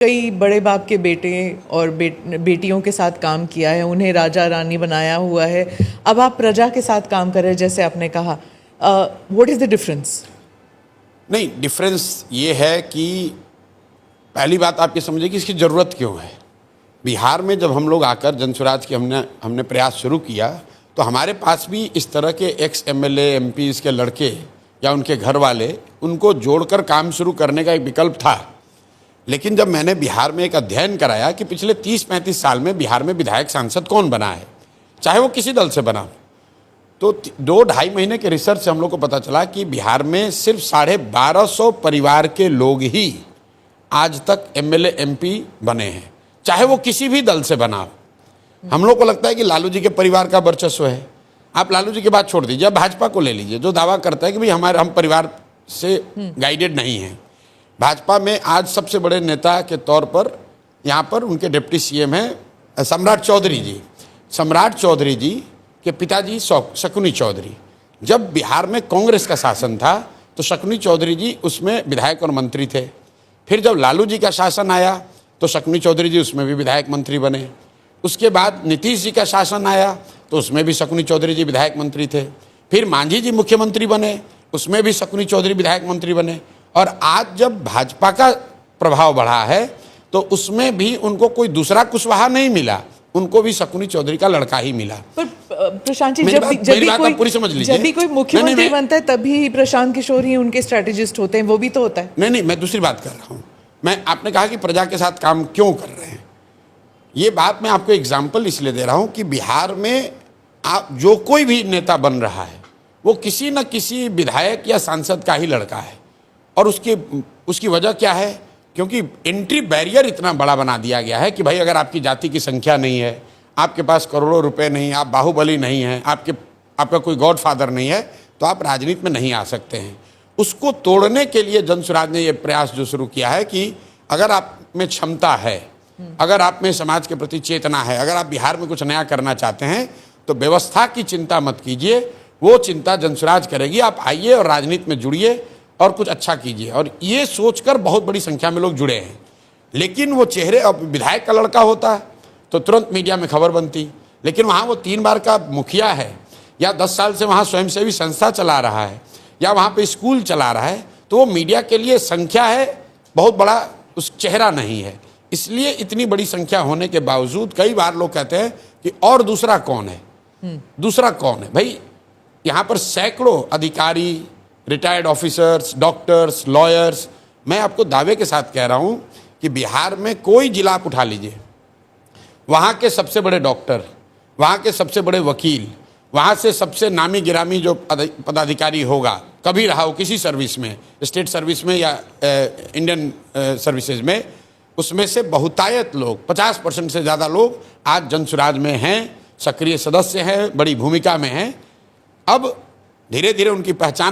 कई बड़े बाप के बेटे और बेटियों के साथ काम किया है, उन्हें राजा रानी बनाया हुआ है। अब आप प्रजा के साथ काम कर रहे हैं, जैसे आपने कहा। What is the difference? नहीं, डिफरेंस ये है कि पहली बात आप ये समझिए कि इसकी ज़रूरत क्यों है। बिहार में जब हम लोग आकर जनसुराज की हमने प्रयास शुरू किया तो हमारे पास भी इस तरह के एक्स एमएलए एमपीज़ के लड़के या उनके घर वाले, उनको जोड़कर काम शुरू करने का एक विकल्प था। लेकिन जब मैंने बिहार में एक अध्ययन कराया कि पिछले 30-35 साल में बिहार में विधायक सांसद कौन बना है, चाहे वो किसी दल से बना, तो 2-2.5 महीने के रिसर्च से हम लोग को पता चला कि बिहार में सिर्फ 1250 परिवार के लोग ही आज तक एमएलए एमपी बने हैं, चाहे वो किसी भी दल से बना हो। हम लोग को लगता है कि लालू जी के परिवार का वर्चस्व है। आप लालू जी की बात छोड़ दीजिए, भाजपा को ले लीजिए, जो दावा करता है कि भाई हम परिवार से गाइडेड नहीं हैं। भाजपा में आज सबसे बड़े नेता के तौर पर यहाँ पर उनके डिप्टी सीएम हैं सम्राट चौधरी जी। सम्राट चौधरी जी के पिताजी शकुनी चौधरी। जब बिहार में कांग्रेस का शासन था तो शकुनी चौधरी जी उसमें विधायक और मंत्री थे। फिर जब लालू जी का शासन आया तो शकुनी चौधरी जी उसमें भी विधायक मंत्री बने। उसके बाद नीतीश जी का शासन आया तो उसमें भी शकुनी चौधरी जी विधायक मंत्री थे। फिर मांझी जी मुख्यमंत्री बने, उसमें भी शकुनी चौधरी विधायक मंत्री बने। और आज जब भाजपा का प्रभाव बढ़ा है तो उसमें भी उनको कोई दूसरा कुशवाहा नहीं मिला, उनको भी शकुनी चौधरी का लड़का ही मिला। पर प्रशांत जी, जब भी कोई मुख्यमंत्री बनता है तभी प्रशांत किशोर ही उनके स्ट्रेटेजिस्ट होते हैं, वो भी तो होता है। नहीं, मैं दूसरी बात कर रहा हूँ। आपने कहा कि प्रजा के साथ काम क्यों कर रहे हैं, ये बात मैं आपको एग्जाम्पल इसलिए दे रहा हूँ कि बिहार में आप जो कोई भी नेता बन रहा है वो किसी न किसी विधायक या सांसद का ही लड़का है। और उसकी वजह क्या है? क्योंकि एंट्री बैरियर इतना बड़ा बना दिया गया है कि भाई अगर आपकी जाति की संख्या नहीं है, आपके पास करोड़ों रुपए नहीं, आप बाहुबली नहीं हैं, आपका कोई गॉडफादर नहीं है, तो आप राजनीति में नहीं आ सकते हैं। उसको तोड़ने के लिए जनसुराज ने ये प्रयास जो शुरू किया है कि अगर आप में क्षमता है, अगर आप में समाज के प्रति चेतना है, अगर आप बिहार में कुछ नया करना चाहते हैं तो व्यवस्था की चिंता मत कीजिए, वो चिंता जनसुराज करेगी। आप आइए और राजनीति में जुड़िए और कुछ अच्छा कीजिए। और ये सोचकर बहुत बड़ी संख्या में लोग जुड़े हैं। लेकिन वो चेहरे, अब विधायक का लड़का होता तो तुरंत मीडिया में खबर बनती, लेकिन वहाँ वो 3 बार का मुखिया है या 10 साल से वहाँ स्वयंसेवी संस्था चला रहा है या वहाँ पे स्कूल चला रहा है, तो वो मीडिया के लिए संख्या है, बहुत बड़ा उस चेहरा नहीं है। इसलिए इतनी बड़ी संख्या होने के बावजूद कई बार लोग कहते हैं कि और दूसरा कौन है, दूसरा कौन है। भाई यहाँ पर सैकड़ों अधिकारी, रिटायर्ड ऑफिसर्स, डॉक्टर्स, लॉयर्स, मैं आपको दावे के साथ कह रहा हूँ कि बिहार में कोई जिला आप उठा लीजिए, वहाँ के सबसे बड़े डॉक्टर, वहाँ के सबसे बड़े वकील, वहाँ से सबसे नामी गिरामी जो पदाधिकारी होगा, कभी रहा हो किसी सर्विस में, स्टेट सर्विस में या इंडियन सर्विसेज में, उसमें से बहुतायत लोग, 50% से ज़्यादा लोग आज जनसुराज में हैं, सक्रिय सदस्य हैं, बड़ी भूमिका में हैं। अब धीरे धीरे उनकी पहचान